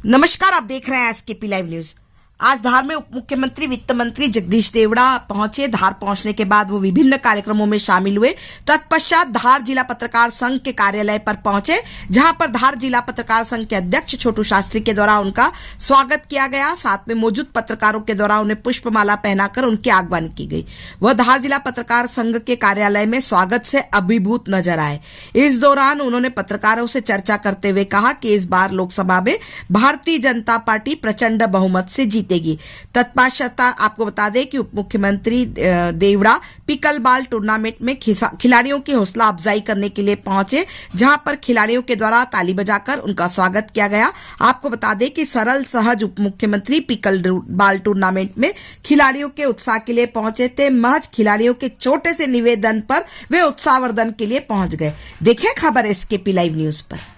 नमस्कार, आप देख रहे हैं एसकेपी लाइव न्यूज। आज धार में उप मुख्यमंत्री वित्त मंत्री जगदीश देवड़ा पहुंचे। धार पहुंचने के बाद वो विभिन्न कार्यक्रमों में शामिल हुए। तत्पश्चात धार जिला पत्रकार संघ के कार्यालय पर पहुंचे, जहां पर धार जिला पत्रकार संघ के अध्यक्ष छोटू शास्त्री के द्वारा उनका स्वागत किया गया। साथ में मौजूद पत्रकारों के द्वारा उन्हें पुष्पमाला पहनाकर उनकी आगवानी की गई। वह धार जिला पत्रकार संघ के कार्यालय में स्वागत से अभिभूत नजर आए। इस दौरान उन्होंने पत्रकारों से चर्चा करते हुए कहा कि इस बार लोकसभा में भारतीय जनता पार्टी प्रचंड बहुमत से जीतेगी। तत्पश्चात आपको बता दें कि उप मुख्यमंत्री देवड़ा पिकल बॉल टूर्नामेंट में खिलाड़ियों की हौसला अफजाई करने के लिए पहुंचे, जहां पर खिलाड़ियों के द्वारा ताली बजाकर उनका स्वागत किया गया। आपको बता दें कि सरल सहज उप मुख्यमंत्री पिकल बॉल टूर्नामेंट में खिलाड़ियों के उत्साह के लिए पहुंचे थे। महज खिलाड़ियों के छोटे से निवेदन पर वे उत्साहवर्धन के लिए पहुंच गए। देखें खबर एसकेपी लाइव न्यूज पर।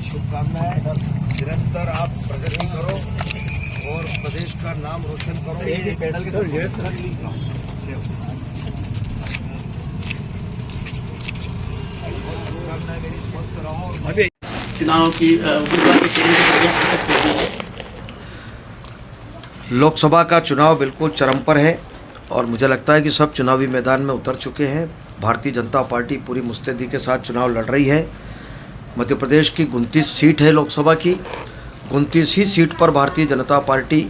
शुभकामनाएं। निरंतर आप प्रगति करो और प्रदेश का नाम रोशन करो। पेडल के शुभकामनाएं मेरी, स्वस्थ रहो। चुनाव की लोकसभा का चुनाव बिल्कुल चरम पर है और मुझे लगता है कि सब चुनावी मैदान में उतर चुके हैं। भारतीय जनता पार्टी पूरी मुस्तैदी के साथ चुनाव लड़ रही है। मध्य प्रदेश की 29 सीट है लोकसभा की। 29 ही सीट पर भारतीय जनता पार्टी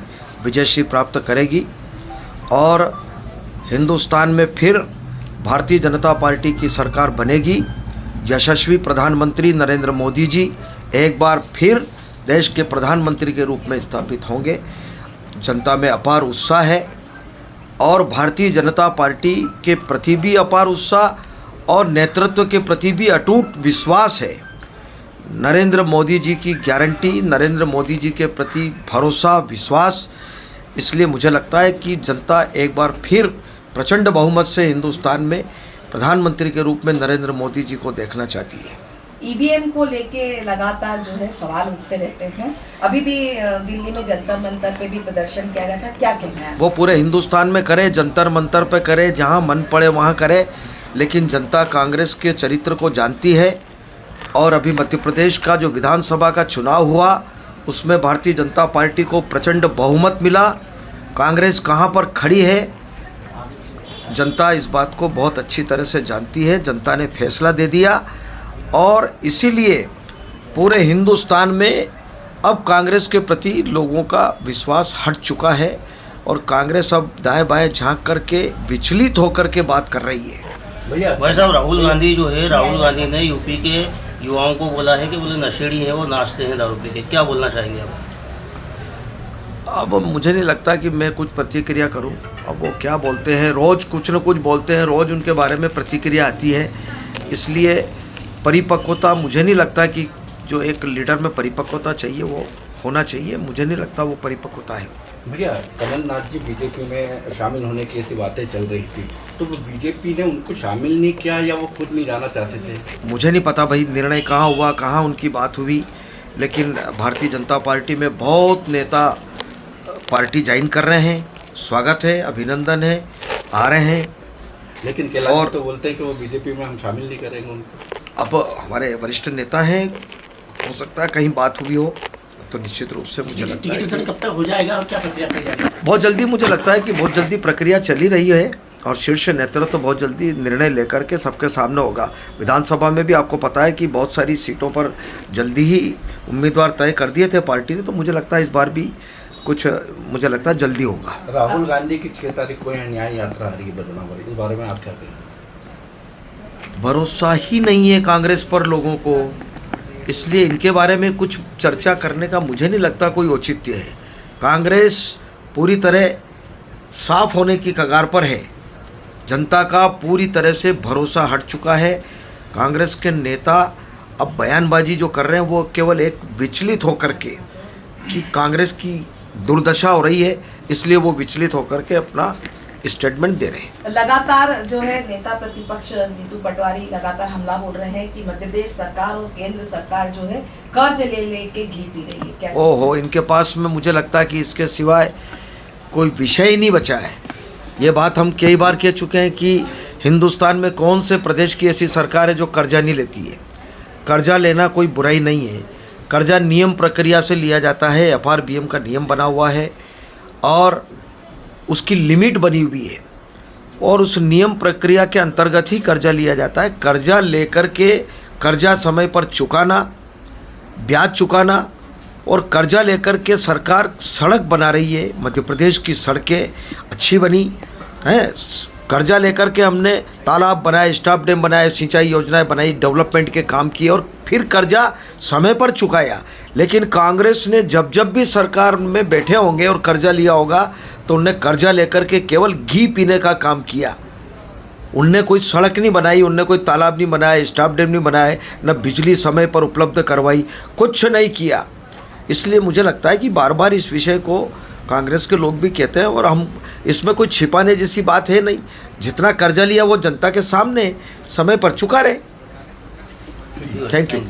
विजयश्री प्राप्त करेगी और हिंदुस्तान में फिर भारतीय जनता पार्टी की सरकार बनेगी। यशस्वी प्रधानमंत्री नरेंद्र मोदी जी एक बार फिर देश के प्रधानमंत्री के रूप में स्थापित होंगे। जनता में अपार उत्साह है और भारतीय जनता पार्टी के प्रति भी अपार उत्साह और नेतृत्व के प्रति भी अटूट विश्वास है। नरेंद्र मोदी जी की गारंटी, नरेंद्र मोदी जी के प्रति भरोसा, विश्वास, इसलिए मुझे लगता है कि जनता एक बार फिर प्रचंड बहुमत से हिंदुस्तान में प्रधानमंत्री के रूप में नरेंद्र मोदी जी को देखना चाहती है। ईवीएम को लेके लगातार जो है सवाल उठते रहते हैं। अभी भी दिल्ली में जंतर मंतर पे भी प्रदर्शन किया गया था, क्या कहना है? वो पूरे हिंदुस्तान में करे, जंतर मंतर पे करे, जहाँ मन पड़े वहाँ करे, लेकिन जनता कांग्रेस के चरित्र को जानती है। और अभी मध्य प्रदेश का जो विधानसभा का चुनाव हुआ उसमें भारतीय जनता पार्टी को प्रचंड बहुमत मिला। कांग्रेस कहाँ पर खड़ी है जनता इस बात को बहुत अच्छी तरह से जानती है। जनता ने फैसला दे दिया और इसीलिए पूरे हिंदुस्तान में अब कांग्रेस के प्रति लोगों का विश्वास हट चुका है और कांग्रेस अब दाएं बाएं झांक करके विचलित होकर के बात कर रही है। भैया भाई साहब, राहुल गांधी जो है, राहुल गांधी ने यूपी के युवाओं को बोला है कि बोले नशेड़ी हैं, वो नाचते हैं दारू पी के। क्या बोलना चाहेंगे आप? अब मुझे नहीं लगता कि मैं कुछ प्रतिक्रिया करूं। अब वो क्या बोलते हैं, रोज़ कुछ न कुछ बोलते हैं, रोज़ उनके बारे में प्रतिक्रिया आती है। इसलिए परिपक्वता, मुझे नहीं लगता कि जो एक लीडर में परिपक्वता चाहिए वो होना चाहिए। मुझे नहीं लगता वो परिपक्वता है। भैया, कमलनाथ जी बीजेपी में शामिल होने की ऐसी बातें चल रही थी, तो वो बीजेपी ने उनको शामिल नहीं किया या वो खुद नहीं जाना चाहते थे? मुझे नहीं पता भाई निर्णय कहाँ हुआ, कहाँ उनकी बात हुई, लेकिन भारतीय जनता पार्टी में बहुत नेता पार्टी ज्वाइन कर रहे हैं। स्वागत है, अभिनंदन है, आ रहे हैं। लेकिन केलारी तो बोलते हैं कि वो बीजेपी में हम शामिल नहीं करेंगे उनको। अब हमारे वरिष्ठ नेता हैं, हो सकता है कहीं बात हुई हो, तो निश्चित रूप से मुझे लगता है कब तक हो जाएगा और क्या प्रक्रिया की जाएगी? बहुत जल्दी, मुझे लगता है कि बहुत जल्दी प्रक्रिया चली रही है और शीर्ष नेतृत्व तो बहुत जल्दी निर्णय लेकर के सबके सामने होगा। विधानसभा में भी आपको पता है कि बहुत सारी सीटों पर जल्दी ही उम्मीदवार तय कर दिए थे पार्टी ने, तो मुझे लगता है इस बार भी कुछ मुझे लगता है जल्दी होगा। राहुल गांधी की 6 तारीख को यहाँ न्याय यात्रा आ रही है बदनावर, इस बारे में आप क्या कहेंगे? भरोसा ही नहीं है कांग्रेस पर लोगों को, इसलिए इनके बारे में कुछ चर्चा करने का मुझे नहीं लगता कोई औचित्य है। कांग्रेस पूरी तरह साफ होने की कगार पर है, जनता का पूरी तरह से भरोसा हट चुका है। कांग्रेस के नेता अब बयानबाजी जो कर रहे हैं वो केवल एक विचलित होकर के कि कांग्रेस की दुर्दशा हो रही है, इसलिए वो विचलित होकर के अपना स्टेटमेंट दे रहे हैं। लगातार जो है नेता प्रतिपक्ष जीतू पटवारी लगातार हमला बोल रहे हैं कि मध्य प्रदेश सरकार और केंद्र सरकार जो है कर्ज ले लेके घी पी रही है। क्या ओहो, इनके पास में मुझे लगता है कि इसके सिवाय कोई विषय ही नहीं बचा है। ये बात हम कई बार कह चुके हैं कि हिंदुस्तान में कौन से प्रदेश की ऐसी सरकार है जो कर्जा नहीं लेती है। कर्जा लेना कोई बुराई नहीं है, कर्जा नियम प्रक्रिया से लिया जाता है, FRBM का नियम बना हुआ है और उसकी लिमिट बनी हुई है और उस नियम प्रक्रिया के अंतर्गत ही कर्जा लिया जाता है। कर्जा लेकर के कर्जा समय पर चुकाना, ब्याज चुकाना और कर्जा लेकर के सरकार सड़क बना रही है। मध्य प्रदेश की सड़कें अच्छी बनी हैं, कर्जा लेकर के हमने तालाब बनाए, स्टॉप डैम बनाए, सिंचाई योजनाएं बनाई, डेवलपमेंट के काम किए और फिर कर्जा समय पर चुकाया। लेकिन कांग्रेस ने जब जब भी सरकार में बैठे होंगे और कर्जा लिया होगा तो उनने कर्जा लेकर के केवल घी पीने का काम किया। उनने कोई सड़क नहीं बनाई, उनने कोई तालाब नहीं बनाया, स्टॉप डैम नहीं बनाए, न बिजली समय पर उपलब्ध करवाई, कुछ नहीं किया। इसलिए मुझे लगता है कि बार बार इस विषय को कांग्रेस के लोग भी कहते हैं और हम इसमें कोई छिपाने जैसी बात है नहीं। जितना कर्जा लिया वो जनता के सामने समय पर चुका रहे। Thank you.